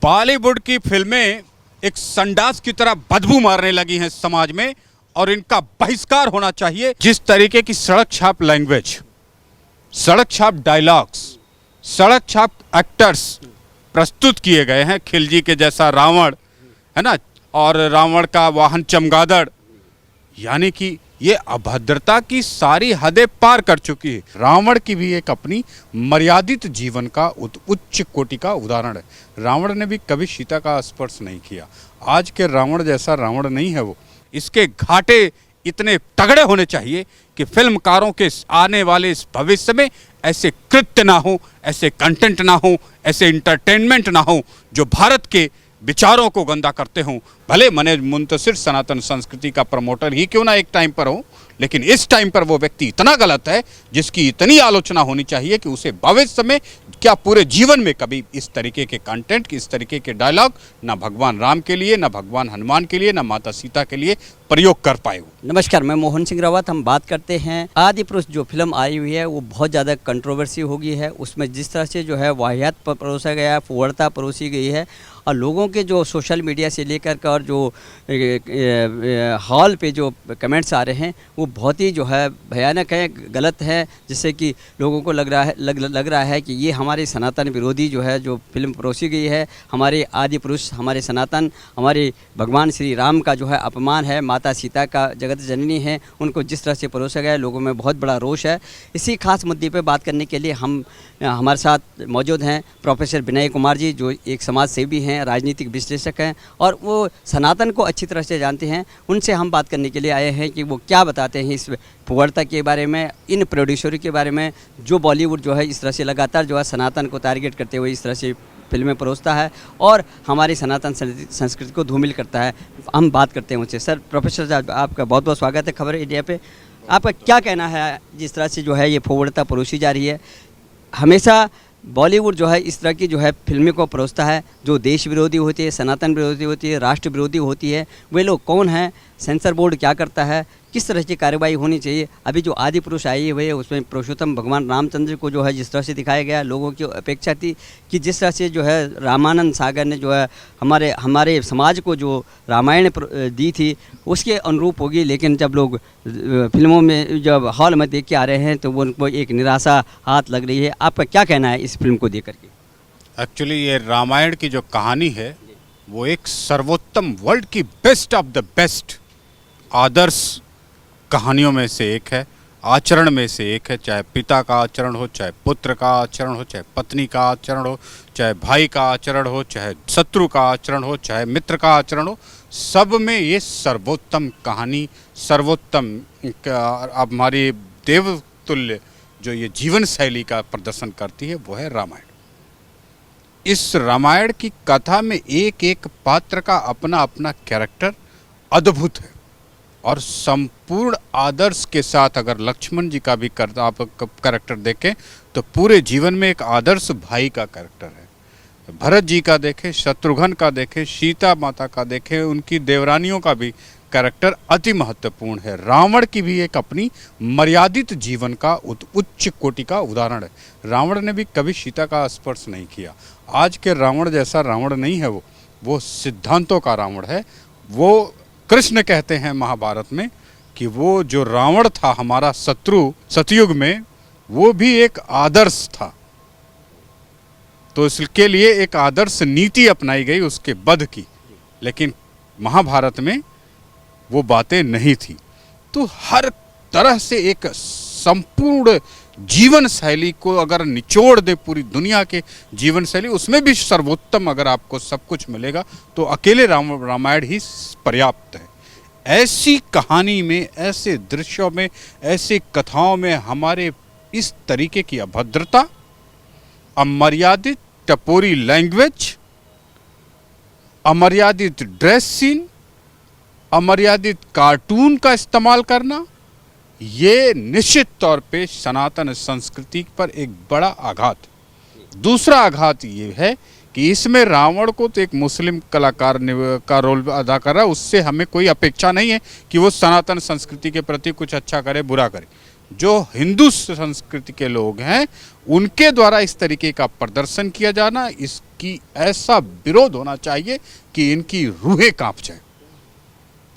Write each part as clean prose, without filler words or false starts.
बॉलीवुड की फिल्में एक संडास की तरह बदबू मारने लगी हैं समाज में और इनका बहिष्कार होना चाहिए। जिस तरीके की सड़क छाप लैंग्वेज, सड़क छाप डायलॉग्स, सड़क छाप एक्टर्स प्रस्तुत किए गए हैं, खिलजी के जैसा रावण है ना, और रावण का वाहन चमगादड़, यानी कि ये अभद्रता की सारी हदें पार कर चुकी है। रावण की भी एक अपनी मर्यादित जीवन का उच्च कोटि का उदाहरण है। रावण ने भी कभी सीता का स्पर्श नहीं किया। आज के रावण जैसा रावण नहीं है वो। इसके घाटे इतने तगड़े होने चाहिए कि फिल्मकारों के आने वाले इस भविष्य में ऐसे कृत्य ना हो, ऐसे कंटेंट ना हो, ऐसे इंटरटेनमेंट ना हो जो भारत के विचारों को गंदा करते हों। भले मने मुंतशिर सनातन संस्कृति का प्रमोटर ही क्यों ना एक टाइम पर हो, लेकिन इस टाइम पर वो व्यक्ति इतना गलत है जिसकी इतनी आलोचना होनी चाहिए कि उसे भविष्य में क्या पूरे जीवन में कभी इस तरीके के कंटेंट, इस तरीके के डायलॉग ना भगवान राम के लिए, ना भगवान हनुमान के लिए, ना माता सीता के लिए प्रयोग कर पाए। नमस्कार, मैं मोहन सिंह रावत। हम बात करते हैं आदि पुरुष जो फिल्म आई हुई है वो बहुत ज़्यादा कंट्रोवर्सी हो गई है। उसमें जिस तरह से जो है वाहियात परोसा गया है, फुहड़ता परोसी गई है और लोगों के जो सोशल मीडिया से लेकर कर और जो हॉल पे जो कमेंट्स आ रहे हैं वो बहुत ही जो है भयानक है, गलत है, जिससे कि लोगों को लग रहा है कि ये हमारे सनातन विरोधी जो है जो फिल्म परोसी गई है, हमारे आदि पुरुष, हमारे सनातन, हमारे भगवान श्री राम का जो है अपमान है, माता सीता का जगत जननी है, उनको जिस तरह से परोसा गया है, लोगों में बहुत बड़ा रोष है। इसी खास मुद्दे पर बात करने के लिए हमारे साथ मौजूद हैं प्रोफेसर विनय कुमार जी, जो एक समाज सेवी हैं, राजनीतिक विश्लेषक हैं और वो सनातन को अच्छी तरह से जानते हैं। उनसे हम बात करने के लिए आए हैं कि वो क्या बताते हैं इस फुहड़ता के बारे में, इन प्रोड्यूसर के बारे में जो बॉलीवुड जो है इस तरह से लगातार जो है सनातन को टारगेट करते हुए इस तरह से फिल्में परोसता है और हमारी सनातन संस्कृति को धूमिल करता है। हम बात करते हैं उनसे। सर, प्रोफेसर साहब, आपका बहुत बहुत स्वागत है खबर इंडिया पे। आपका क्या कहना है जिस तरह से जो है ये फुहड़ता परोसी जा रही है? हमेशा बॉलीवुड जो है इस तरह की जो है फिल्में को परोसता है जो देश विरोधी होती है, सनातन विरोधी होती है, राष्ट्र विरोधी होती है। वे लोग कौन हैं? सेंसर बोर्ड क्या करता है? किस तरह की कार्रवाई होनी चाहिए? अभी जो आदि पुरुष आई हुई है उसमें पुरुषोत्तम भगवान रामचंद्र को जो है जिस तरह से दिखाया गया, लोगों की अपेक्षा थी कि जिस तरह से जो है रामानंद सागर ने जो है हमारे समाज को जो रामायण दी थी उसके अनुरूप होगी, लेकिन जब लोग फिल्मों में जब हॉल में देख के आ रहे हैं तो वो उनको एक निराशा हाथ लग रही है। आपका क्या कहना है इस फिल्म को देख करके? एक्चुअली ये रामायण की जो कहानी है वो एक सर्वोत्तम, वर्ल्ड की बेस्ट ऑफ द बेस्ट आदर्श कहानियों में से एक है, आचरण में से एक है। चाहे पिता का आचरण हो, चाहे पुत्र का आचरण हो, चाहे पत्नी का आचरण हो, चाहे भाई का आचरण हो, चाहे शत्रु का आचरण हो, चाहे मित्र का आचरण हो, सब में ये सर्वोत्तम कहानी, सर्वोत्तम हमारी देवतुल्य जो ये जीवन शैली का प्रदर्शन करती है वो है रामायण। इस रामायण की कथा में एक एक पात्र का अपना अपना कैरेक्टर अद्भुत है और संपूर्ण आदर्श के साथ, अगर लक्ष्मण जी का भी आप कैरेक्टर देखें तो पूरे जीवन में एक आदर्श भाई का कैरेक्टर है। भरत जी का देखें, शत्रुघ्न का देखें, सीता माता का देखें, उनकी देवरानियों का भी कैरेक्टर अति महत्वपूर्ण है। रावण की भी एक अपनी मर्यादित जीवन का उच्च कोटि का उदाहरण है। रावण ने भी कभी सीता का स्पर्श नहीं किया। आज के रावण जैसा रावण नहीं है वो सिद्धांतों का रावण है। वो कृष्ण कहते हैं महाभारत में कि वो जो रावण था हमारा शत्रु सतयुग में, वो भी एक आदर्श था, तो इसके लिए एक आदर्श नीति अपनाई गई उसके वध की, लेकिन महाभारत में वो बातें नहीं थी। तो हर तरह से एक संपूर्ण जीवन शैली को अगर निचोड़ दे पूरी दुनिया के जीवन शैली, उसमें भी सर्वोत्तम अगर आपको सब कुछ मिलेगा तो अकेले रामायण ही पर्याप्त है। ऐसी कहानी में, ऐसे दृश्यों में, ऐसी कथाओं में हमारे इस तरीके की अभद्रता, अमर्यादित टपोरी लैंग्वेज, अमर्यादित ड्रेस सीन, अमर्यादित कार्टून का इस्तेमाल करना, ये निश्चित तौर पे सनातन संस्कृति पर एक बड़ा आघात है। दूसरा आघात ये है कि इसमें रावण को तो एक मुस्लिम कलाकार का रोल अदा कर रहा है, उससे हमें कोई अपेक्षा नहीं है कि वो सनातन संस्कृति के प्रति कुछ अच्छा करे, बुरा करे। जो हिंदू संस्कृति के लोग हैं उनके द्वारा इस तरीके का प्रदर्शन किया जाना, इसकी ऐसा विरोध होना चाहिए कि इनकी रूहें कांप जाए।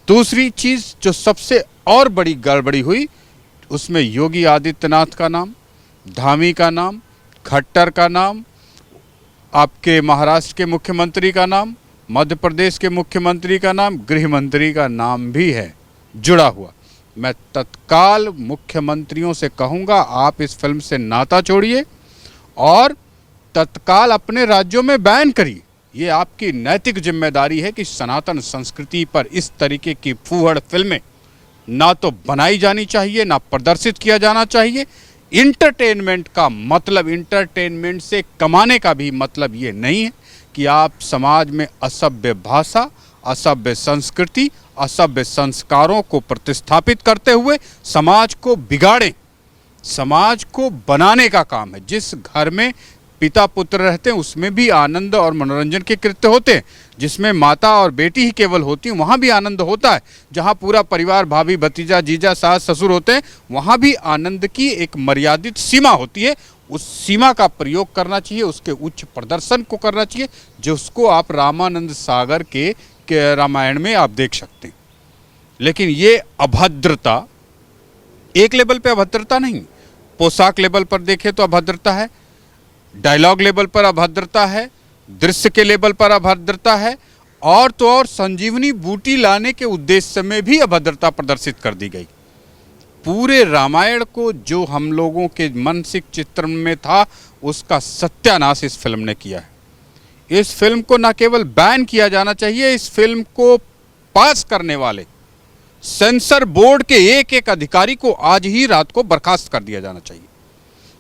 दूसरी चीज जो सबसे और बड़ी गड़बड़ी हुई, उसमें योगी आदित्यनाथ का नाम, धामी का नाम, खट्टर का नाम, आपके महाराष्ट्र के मुख्यमंत्री का नाम, मध्य प्रदेश के मुख्यमंत्री का नाम, गृह मंत्री का नाम भी है जुड़ा हुआ। मैं तत्काल मुख्यमंत्रियों से कहूँगा आप इस फिल्म से नाता छोड़िए और तत्काल अपने राज्यों में बैन करिए। ये आपकी नैतिक जिम्मेदारी है कि सनातन संस्कृति पर इस तरीके की फूहड़ फिल्में ना तो बनाई जानी चाहिए, ना प्रदर्शित किया जाना चाहिए। इंटरटेनमेंट का मतलब, इंटरटेनमेंट से कमाने का भी मतलब ये नहीं है कि आप समाज में असभ्य भाषा, असभ्य संस्कृति, असभ्य संस्कारों को प्रतिस्थापित करते हुए समाज को बिगाड़ें। समाज को बनाने का काम है। जिस घर में पिता पुत्र रहते हैं उसमें भी आनंद और मनोरंजन के कृत्य होते हैं। जिसमें माता और बेटी ही केवल होती हैं वहाँ भी आनंद होता है। जहाँ पूरा परिवार, भाभी भतीजा, जीजा, सास ससुर होते हैं वहाँ भी आनंद की एक मर्यादित सीमा होती है। उस सीमा का प्रयोग करना चाहिए, उसके उच्च प्रदर्शन को करना चाहिए, जिसको आप रामानंद सागर के रामायण में आप देख सकते हैं। लेकिन ये अभद्रता एक लेवल पे अभद्रता नहीं, पोशाक लेवल पर देखें तो अभद्रता है, डायलॉग लेवल पर अभद्रता है, दृश्य के लेवल पर अभद्रता है, और तो और संजीवनी बूटी लाने के उद्देश्य में भी अभद्रता प्रदर्शित कर दी गई। पूरे रामायण को जो हम लोगों के मानसिक चित्रण में था उसका सत्यानाश इस फिल्म ने किया है। इस फिल्म को न केवल बैन किया जाना चाहिए, इस फिल्म को पास करने वाले सेंसर बोर्ड के एक एक अधिकारी को आज ही रात को बर्खास्त कर दिया जाना चाहिए,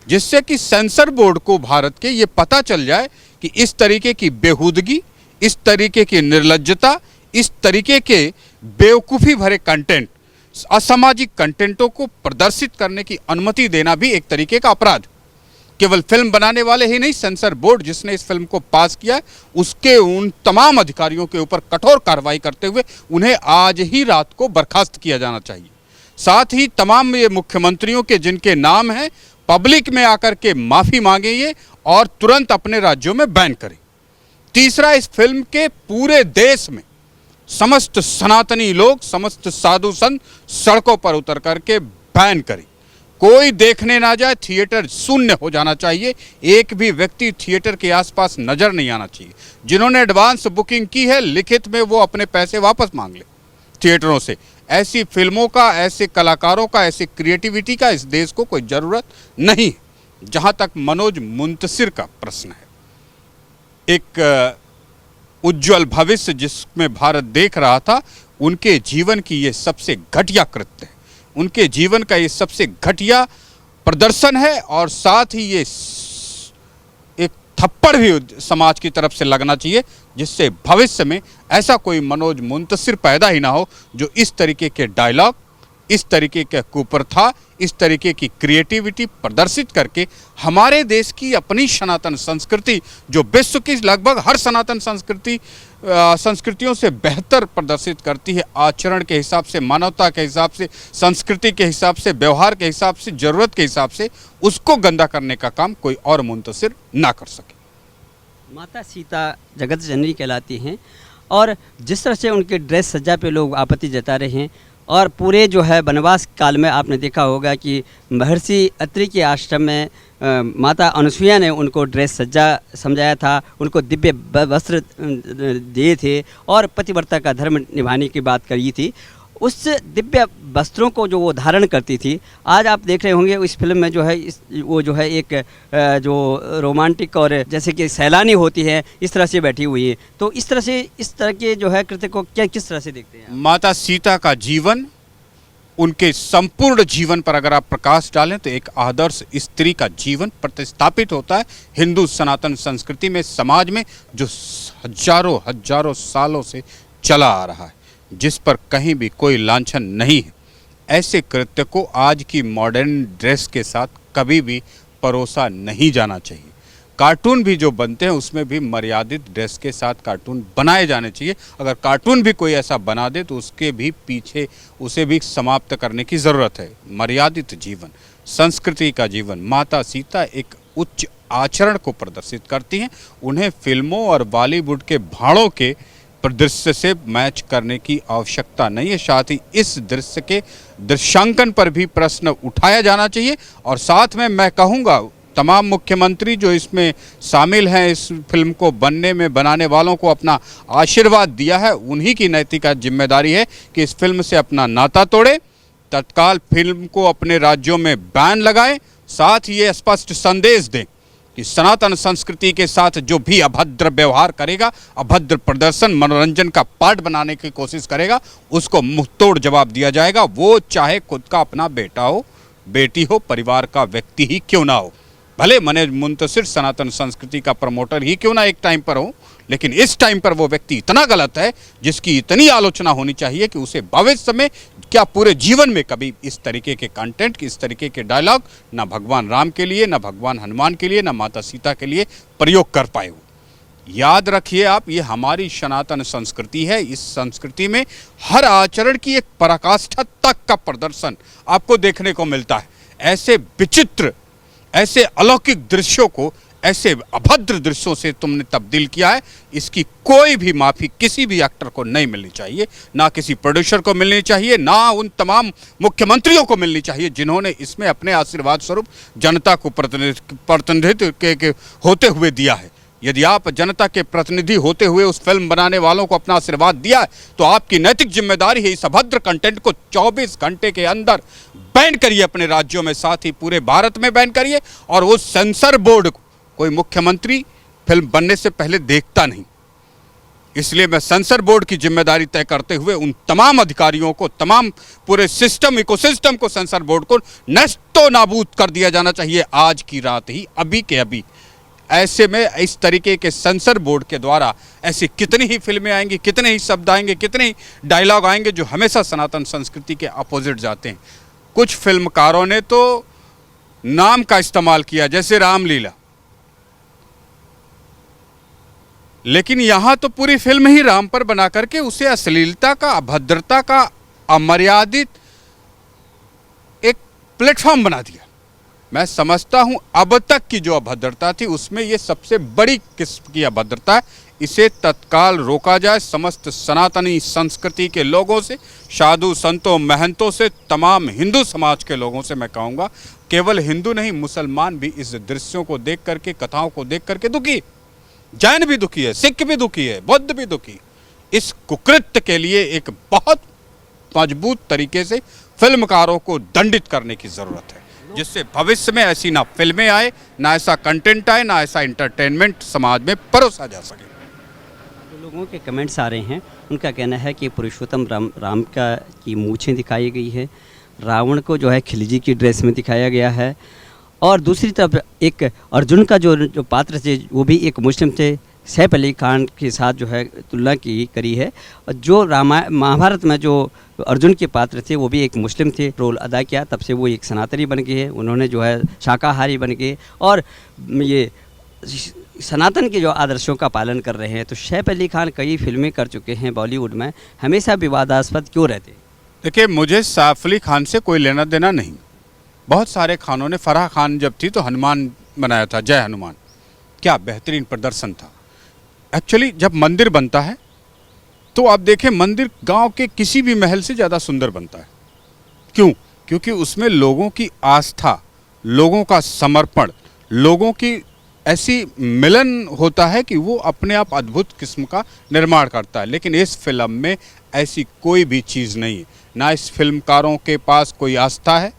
जिससे कि सेंसर बोर्ड को भारत के ये पता चल जाए कि इस तरीके की बेहूदगी, इस तरीके की निर्लज्जता, इस तरीके के बेवकूफ़ी भरे कंटेंट, असामाजिक कंटेंटों को प्रदर्शित करने की अनुमति देना भी एक तरीके का अपराध। केवल फिल्म बनाने वाले ही नहीं, सेंसर बोर्ड जिसने इस फिल्म को पास किया है उसके उन तमाम अधिकारियों के ऊपर कठोर कार्रवाई करते हुए उन्हें आज ही रात को बर्खास्त किया जाना चाहिए। साथ ही तमाम ये मुख्यमंत्रियों के जिनके नाम हैं पब्लिक में आकर के माफ़ी मांगे ये और तुरंत अपने राज्यों में बैन करें। तीसरा, इस फिल्म के पूरे देश में समस्त सनातनी लोग, समस्त साधु संत सड़कों पर उतर करके बैन करें। कोई देखने ना जाए, थिएटर शून्य हो जाना चाहिए, एक भी व्यक्ति थिएटर के आसपास नजर नहीं आना चाहिए। जिन्होंने एडवांस बुकिंग की है लिखित में वो अपने पैसे वापस मांग ले थिएटरों से। ऐसी फिल्मों का, ऐसे कलाकारों का, ऐसी क्रिएटिविटी का इस देश को कोई ज़रूरत नहीं है। जहाँ तक मनोज मुंतशिर का प्रश्न है, एक उज्जवल भविष्य जिसमें भारत देख रहा था, उनके जीवन की ये सबसे घटिया कृत्य है, उनके जीवन का ये सबसे घटिया प्रदर्शन है। और साथ ही ये एक थप्पड़ भी समाज की तरफ से लगना चाहिए, जिससे भविष्य में ऐसा कोई मनोज मुंतशिर पैदा ही ना हो जो इस तरीके के डायलॉग, इस तरीके के कुप्रथा, इस तरीके की क्रिएटिविटी प्रदर्शित करके हमारे देश की अपनी सनातन संस्कृति, जो विश्व की लगभग हर सनातन संस्कृतियों से बेहतर प्रदर्शित करती है, आचरण के हिसाब से, मानवता के हिसाब से, संस्कृति के हिसाब से, व्यवहार के हिसाब से, ज़रूरत के हिसाब से, उसको गंदा करने का काम कोई और मुंतशिर ना कर सके। माता सीता जगत जननी कहलाती हैं और जिस तरह से उनके ड्रेस सज्जा पे लोग आपत्ति जता रहे हैं, और पूरे जो है वनवास काल में आपने देखा होगा कि महर्षि अत्रि के आश्रम में माता अनुसुईया ने उनको ड्रेस सज्जा समझाया था, उनको दिव्य वस्त्र दिए थे और पतिव्रता का धर्म निभाने की बात करी थी। उस दिव्य वस्त्रों को जो वो धारण करती थी, आज आप देख रहे होंगे इस फिल्म में जो है वो जो है एक जो रोमांटिक और जैसे कि सैलानी होती है इस तरह से बैठी हुई है। तो इस तरह के जो है कृत्य को किस तरह से देखते हैं? माता सीता का जीवन, उनके संपूर्ण जीवन पर अगर आप प्रकाश डालें तो एक आदर्श स्त्री का जीवन प्रतिस्थापित होता है हिंदू सनातन संस्कृति में, समाज में, जो हजारों सालों से चला आ रहा है, जिस पर कहीं भी कोई लांछन नहीं है। ऐसे कृत्य को आज की मॉडर्न ड्रेस के साथ कभी भी परोसा नहीं जाना चाहिए। कार्टून भी जो बनते हैं उसमें भी मर्यादित ड्रेस के साथ कार्टून बनाए जाने चाहिए। अगर कार्टून भी कोई ऐसा बना दे तो उसके भी पीछे उसे भी समाप्त करने की ज़रूरत है। मर्यादित जीवन, संस्कृति का जीवन, माता सीता एक उच्च आचरण को प्रदर्शित करती हैं। उन्हें फिल्मों और बॉलीवुड के भाड़ों के दृश्य से मैच करने की आवश्यकता नहीं है। साथ ही इस दृश्य के दृश्यांकन पर भी प्रश्न उठाया जाना चाहिए। और साथ में मैं कहूँगा तमाम मुख्यमंत्री जो इसमें शामिल हैं, इस फिल्म को बनने में बनाने वालों को अपना आशीर्वाद दिया है, उन्हीं की नैतिक जिम्मेदारी है कि इस फिल्म से अपना नाता तोड़े, तत्काल फिल्म को अपने राज्यों में बैन लगाएं। साथ ही ये स्पष्ट संदेश दें कि सनातन संस्कृति के साथ जो भी अभद्र व्यवहार करेगा, अभद्र प्रदर्शन, मनोरंजन का पार्ट बनाने की कोशिश करेगा, उसको मुंहतोड़ जवाब दिया जाएगा। वो चाहे खुद का अपना बेटा हो, बेटी हो, परिवार का व्यक्ति ही क्यों ना हो, भले मने मुंतशिर सनातन संस्कृति का प्रमोटर ही क्यों ना एक टाइम पर हो, लेकिन इस टाइम पर वो व्यक्ति इतना गलत है जिसकी इतनी आलोचना होनी चाहिए कि उसे भविष्य में क्या पूरे जीवन में कभी इस तरीके के कंटेंट, इस तरीके के डायलॉग ना भगवान राम के लिए, ना भगवान हनुमान के लिए, ना माता सीता के लिए प्रयोग कर पाए हो। याद रखिए आप, ये हमारी सनातन संस्कृति है। इस संस्कृति में हर आचरण की एक पराकाष्ठा तक का प्रदर्शन आपको देखने को मिलता है। ऐसे विचित्र, ऐसे अलौकिक दृश्यों को ऐसे अभद्र दृश्यों से तुमने तब्दील किया है, इसकी कोई भी माफ़ी किसी भी एक्टर को नहीं मिलनी चाहिए, ना किसी प्रोड्यूसर को मिलनी चाहिए, ना उन तमाम मुख्यमंत्रियों को मिलनी चाहिए जिन्होंने इसमें अपने आशीर्वाद स्वरूप जनता को प्रतिनिधित्व के होते हुए दिया है। यदि आप जनता के प्रतिनिधि होते हुए उस फिल्म बनाने वालों को अपना आशीर्वाद दिया है तो आपकी नैतिक जिम्मेदारी है इस अभद्र कंटेंट को 24 घंटे के अंदर बैन करिए अपने राज्यों में, साथ ही पूरे भारत में बैन करिए। और उस सेंसर बोर्ड को कोई मुख्यमंत्री फिल्म बनने से पहले देखता नहीं, इसलिए मैं सेंसर बोर्ड की जिम्मेदारी तय करते हुए उन तमाम अधिकारियों को, तमाम पूरे सिस्टम, इकोसिस्टम को, सेंसर बोर्ड को नष्टो नाबूद कर दिया जाना चाहिए आज की रात ही, अभी के अभी। ऐसे में इस तरीके के सेंसर बोर्ड के द्वारा ऐसी कितनी ही फिल्में आएंगी, कितने ही शब्द आएंगे, कितने ही डायलॉग आएंगे जो हमेशा सनातन संस्कृति के अपोजिट जाते हैं। कुछ फिल्मकारों ने तो नाम का इस्तेमाल किया जैसे रामलीला, लेकिन यहां तो पूरी फिल्म ही राम पर बना करके उसे अश्लीलता का, अभद्रता का, अमर्यादित एक प्लेटफॉर्म बना दिया। मैं समझता हूं अब तक की जो अभद्रता थी उसमें ये सबसे बड़ी किस्म की अभद्रता है। इसे तत्काल रोका जाए। समस्त सनातनी संस्कृति के लोगों से, साधु संतों, महंतों से, तमाम हिंदू समाज के लोगों से मैं कहूँगा, केवल हिंदू नहीं मुसलमान भी इस दृश्यों को देख करके, कथाओं को देख करके दुखी, जैन भी दुखी है, सिख भी दुखी है, बौद्ध भी दुखी। इस कुकृत्य के लिए एक बहुत मजबूत तरीके से फिल्मकारों को दंडित करने की ज़रूरत है, जिससे भविष्य में ऐसी ना फिल्में आए, ना ऐसा कंटेंट आए, ना ऐसा एंटरटेनमेंट समाज में परोसा जा सके। जो लोगों के कमेंट्स आ रहे हैं उनका कहना है कि पुरुषोत्तम राम की मूछें दिखाई गई है, रावण को जो है खिलजी की ड्रेस में दिखाया गया है, और दूसरी तरफ एक अर्जुन का जो पात्र थे वो भी एक मुस्लिम थे, सैफ अली खान के साथ जो है तुलना करी है। और जो महाभारत में जो अर्जुन के पात्र थे वो भी एक मुस्लिम थे, रोल अदा किया, तब से वो एक सनातनी बन गए हैं, उन्होंने जो है शाकाहारी बन गए और ये सनातन के जो आदर्शों का पालन कर रहे हैं। तो सैफ अली खान कई फिल्में कर चुके हैं बॉलीवुड में, हमेशा विवादास्पद क्यों रहते? देखिए, मुझे सैफ अली खान से कोई लेना देना नहीं। बहुत सारे खानों ने, फराह खान जब थी तो हनुमान बनाया था, जय हनुमान, क्या बेहतरीन प्रदर्शन था। एक्चुअली जब मंदिर बनता है तो आप देखें, मंदिर गांव के किसी भी महल से ज़्यादा सुंदर बनता है। क्यों? क्योंकि उसमें लोगों की आस्था, लोगों का समर्पण, लोगों की ऐसी मिलन होता है कि वो अपने आप अद्भुत किस्म का निर्माण करता है। लेकिन इस फिल्म में ऐसी कोई भी चीज़ नहीं है। ना इस फिल्मकारों के पास कोई आस्था है,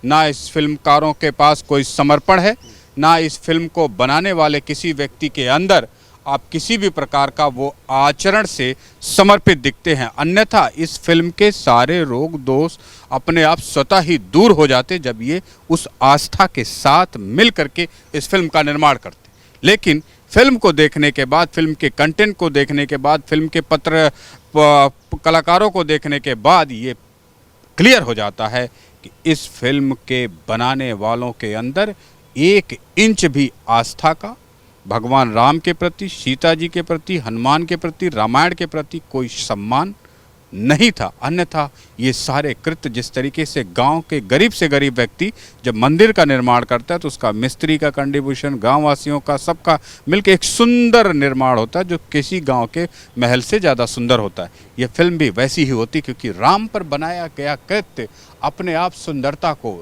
ना इस फिल्मकारों के पास कोई समर्पण है, ना इस फिल्म को बनाने वाले किसी व्यक्ति के अंदर आप किसी भी प्रकार का वो आचरण से समर्पित दिखते हैं। अन्यथा इस फिल्म के सारे रोग दोष अपने आप स्वतः ही दूर हो जाते जब ये उस आस्था के साथ मिल करके इस फिल्म का निर्माण करते। लेकिन फिल्म को देखने के बाद, फिल्म के कंटेंट को देखने के बाद, फिल्म के कलाकारों को देखने के बाद ये क्लियर हो जाता है कि इस फिल्म के बनाने वालों के अंदर 1 इंच भी आस्था का, भगवान राम के प्रति, सीता जी के प्रति, हनुमान के प्रति, रामायण के प्रति कोई सम्मान नहीं था। अन्यथा ये सारे कृत्य जिस तरीके से गांव के गरीब से गरीब व्यक्ति जब मंदिर का निर्माण करता है तो उसका मिस्त्री का कंट्रीब्यूशन, गांव वासियों का, सबका मिलकर एक सुंदर निर्माण होता है जो किसी गांव के महल से ज़्यादा सुंदर होता है। ये फिल्म भी वैसी ही होती क्योंकि राम पर बनाया गया कृत्य अपने आप सुंदरता को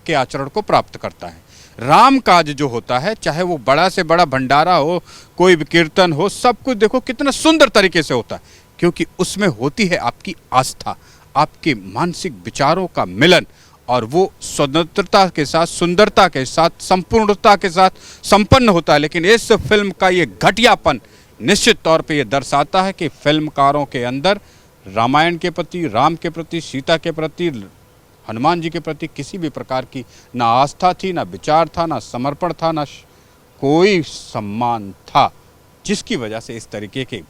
के आचरण को प्राप्त करता है। राम काज जो होता है, चाहे वो बड़ा से बड़ा भंडारा हो, कोई भी कीर्तन हो, सब कुछ देखो कितना सुंदर तरीके से होता है क्योंकि उसमें होती है आपकी आस्था, आपके मानसिक विचारों का मिलन, और वो स्वतंत्रता के साथ, सुंदरता के साथ, संपूर्णता के साथ संपन्न होता है। लेकिन इस फिल्म का ये घटियापन निश्चित तौर पे ये दर्शाता है कि फिल्मकारों के अंदर रामायण के प्रति, राम के प्रति, सीता के प्रति, हनुमान जी के प्रति किसी भी प्रकार की ना आस्था थी, ना विचार था, ना समर्पण था, ना कोई सम्मान था, जिसकी वजह से इस तरीके के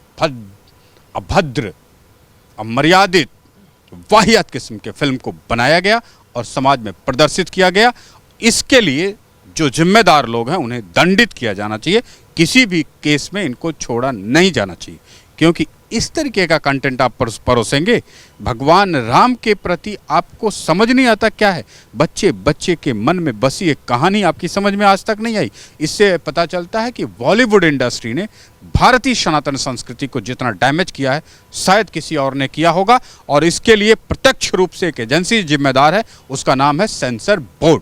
अभद्र, अमर्यादित, वाहियात किस्म के फिल्म को बनाया गया और समाज में प्रदर्शित किया गया। इसके लिए जो जिम्मेदार लोग हैं उन्हें दंडित किया जाना चाहिए। किसी भी केस में इनको छोड़ा नहीं जाना चाहिए क्योंकि इस तरीके का कंटेंट आप परोसेंगे, भगवान राम के प्रति आपको समझ नहीं आता क्या है। बच्चे बच्चे के मन में बसी एक कहानी आपकी समझ में आज तक नहीं आई। इससे पता चलता है कि बॉलीवुड इंडस्ट्री ने भारतीय सनातन संस्कृति को जितना डैमेज किया है शायद किसी और ने किया होगा, और इसके लिए प्रत्यक्ष रूप से एक एजेंसी जिम्मेदार है, उसका नाम है सेंसर बोर्ड।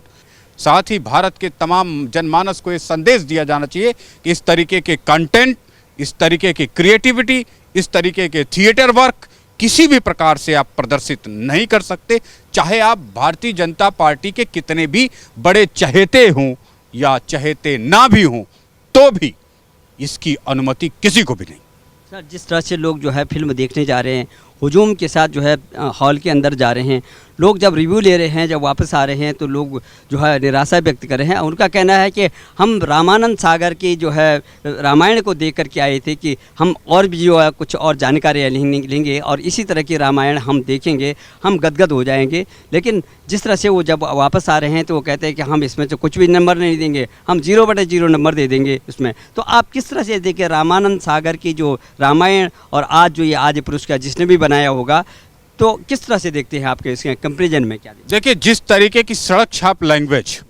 साथ ही भारत के तमाम जनमानस को ये संदेश दिया जाना चाहिए कि इस तरीके के कंटेंट, इस तरीके की क्रिएटिविटी, इस तरीके के थिएटर वर्क किसी भी प्रकार से आप प्रदर्शित नहीं कर सकते, चाहे आप भारतीय जनता पार्टी के कितने भी बड़े चहेते हों या चहेते ना भी हों, तो भी इसकी अनुमति किसी को भी नहीं। सर, जिस तरह से लोग जो है फिल्म देखने जा रहे हैं, हुजूम के साथ जो है हॉल के अंदर जा रहे हैं, लोग जब रिव्यू ले रहे हैं, जब वापस आ रहे हैं तो लोग जो है निराशा व्यक्त कर रहे हैं। उनका कहना है कि हम रामानंद सागर की जो है रामायण को देख कर के आए थे कि हम और भी जो है कुछ और जानकारी लेंगे और इसी तरह की रामायण हम देखेंगे, हम गदगद हो जाएंगे। लेकिन जिस तरह से वो जब वापस आ रहे हैं तो वो कहते हैं कि हम इसमें तो कुछ भी नंबर नहीं देंगे, हम 0/0 नंबर दे देंगे इसमें। तो आप किस तरह से देखें रामानंद सागर की जो रामायण और आज जो ये आदि पुरुष का जिसने भी बनाया होगा, तो किस तरह से देखते हैं आपके इसके कंपैरिजन में क्या देखिए, जिस तरीके की सड़क छाप लैंग्वेज,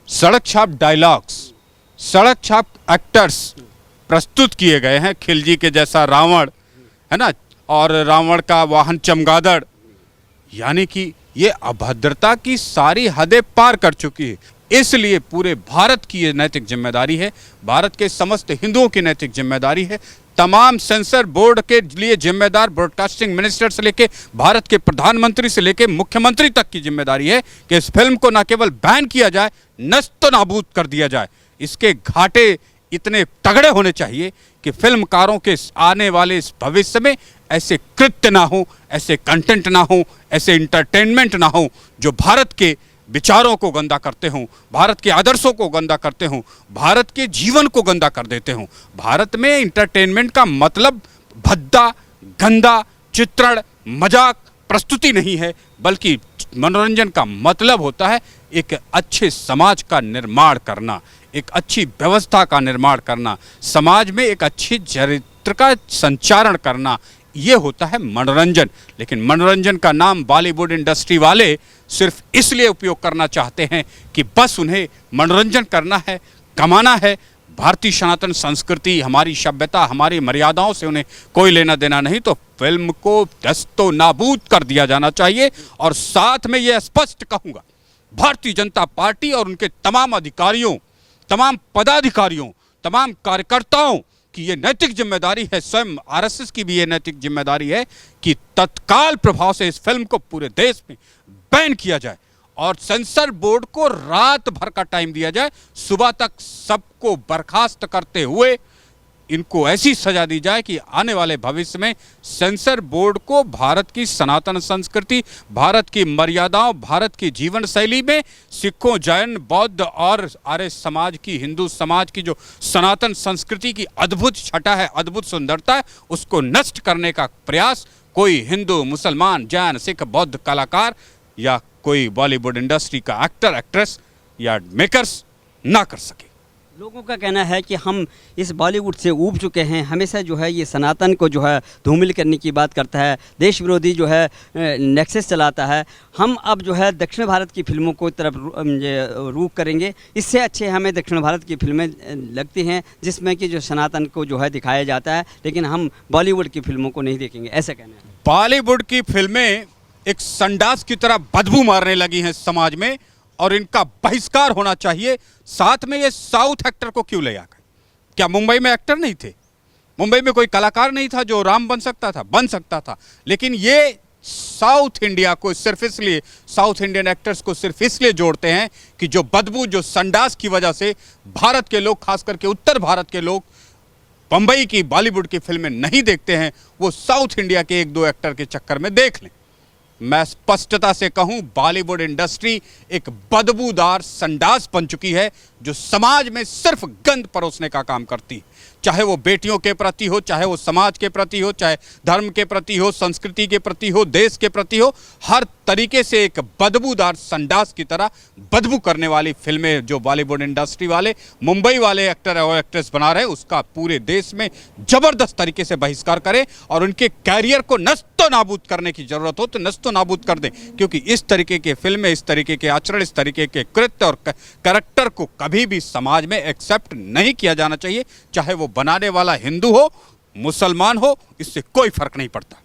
सड़क छाप डायलॉग्स, सड़क छाप एक्टर्स प्रस्तुत किए गए हैं, खिलजी के जैसा रावण है ना, और रावण का वाहन चमगादड़, यानी कि ये अभद्रता की सारी हदें पार कर चुकी है। इसलिए पूरे भारत की ये नैतिक जिम्मेदारी है, भारत के समस्त हिंदुओं की नैतिक जिम्मेदारी है, तमाम सेंसर बोर्ड के लिए जिम्मेदार ब्रॉडकास्टिंग मिनिस्टर से लेके भारत के प्रधानमंत्री से लेके मुख्यमंत्री तक की जिम्मेदारी है कि इस फिल्म को न केवल बैन किया जाए, नस्त नाबूद कर दिया जाए। इसके घाटे इतने तगड़े होने चाहिए कि फिल्मकारों के आने वाले इस भविष्य में ऐसे कृत्य ना हो, ऐसे कंटेंट ना हो, ऐसे इंटरटेनमेंट ना हो जो भारत के विचारों को गंदा करते हों, भारत के आदर्शों को गंदा करते हों, भारत के जीवन को गंदा कर देते हों। भारत में इंटरटेनमेंट का मतलब भद्दा, गंदा चित्रण, मजाक, प्रस्तुति नहीं है, बल्कि मनोरंजन का मतलब होता है एक अच्छे समाज का निर्माण करना, एक अच्छी व्यवस्था का निर्माण करना, समाज में एक अच्छी चरित्र का संचारण करना, ये होता है मनोरंजन। लेकिन मनोरंजन का नाम बॉलीवुड इंडस्ट्री वाले सिर्फ इसलिए उपयोग करना चाहते हैं कि बस उन्हें मनोरंजन करना है, कमाना है। भारतीय सनातन संस्कृति, हमारी सभ्यता, हमारी मर्यादाओं से उन्हें कोई लेना देना नहीं। तो फिल्म को दस्तो नाबूद कर दिया जाना चाहिए। और साथ में ये स्पष्ट कहूँगा, भारतीय जनता पार्टी और उनके तमाम अधिकारियों, तमाम पदाधिकारियों, तमाम कार्यकर्ताओं कि ये नैतिक जिम्मेदारी है, स्वयं आरएसएस की भी ये नैतिक जिम्मेदारी है कि तत्काल प्रभाव से इस फिल्म को पूरे देश में बैन किया जाए और सेंसर बोर्ड को रात भर का टाइम दिया जाए, सुबह तक सबको बर्खास्त करते हुए इनको ऐसी सजा दी जाए कि आने वाले भविष्य में सेंसर बोर्ड को भारत की सनातन संस्कृति, भारत की मर्यादाओं, भारत की जीवन शैली में सिखों, जैन, बौद्ध और आर्य समाज की, हिंदू समाज की जो सनातन संस्कृति की अद्भुत छटा है, अद्भुत सुंदरता है, उसको नष्ट करने का प्रयास कोई हिंदू, मुसलमान, जैन, सिख, बौद्ध कलाकार या कोई बॉलीवुड इंडस्ट्री का एक्टर, एक्ट्रेस या मेकर्स ना कर सके। लोगों का कहना है कि हम इस बॉलीवुड से ऊब चुके हैं, हमेशा जो है ये सनातन को जो है धूमिल करने की बात करता है, देश विरोधी जो है नेक्सस चलाता है। हम अब जो है दक्षिण भारत की फिल्मों को तरफ रुख करेंगे। इससे अच्छे हमें दक्षिण भारत की फिल्में लगती हैं जिसमें कि जो सनातन को जो है दिखाया जाता है, लेकिन हम बॉलीवुड की फिल्मों को नहीं देखेंगे, ऐसा कहना है। बॉलीवुड की फिल्में एक संडास की तरह बदबू मारने लगी हैं समाज में और इनका बहिष्कार होना चाहिए। साथ में ये साउथ एक्टर को क्यों ले आकर? क्या मुंबई में एक्टर नहीं थे? मुंबई में कोई कलाकार नहीं था जो राम बन सकता था? बन सकता था, लेकिन ये साउथ इंडिया को सिर्फ इसलिए, साउथ इंडियन एक्टर्स को सिर्फ इसलिए जोड़ते हैं कि जो बदबू, जो संडास की वजह से भारत के लोग, खास करके उत्तर भारत के लोग बंबई की बॉलीवुड की फिल्में नहीं देखते हैं, वो साउथ इंडिया के एक दो एक्टर के चक्कर में देख लें। मैं स्पष्टता से कहूं, बॉलीवुड इंडस्ट्री एक बदबूदार संडास बन चुकी है जो समाज में सिर्फ गंद परोसने का काम करती है। चाहे वो बेटियों के प्रति हो, चाहे वो समाज के प्रति हो, चाहे धर्म के प्रति हो, संस्कृति के प्रति हो, देश के प्रति हो, हर तरीके से एक बदबूदार संडास की तरह बदबू करने वाली फिल्में जो बॉलीवुड इंडस्ट्री वाले, मुंबई वाले एक्टर और एक्ट्रेस बना रहे, उसका पूरे देश में जबरदस्त तरीके से बहिष्कार करें और उनके कैरियर को नस्तो नाबूद करने की जरूरत हो तो नस्तो नाबूद कर दें, क्योंकि इस तरीके के फिल्में, इस तरीके के आचरण, इस तरीके के कृत्य और कैरेक्टर को कभी भी समाज में एक्सेप्ट नहीं किया जाना चाहिए। चाहे वो बनाने वाला हिंदू हो, मुसलमान हो, इससे कोई फर्क नहीं पड़ता।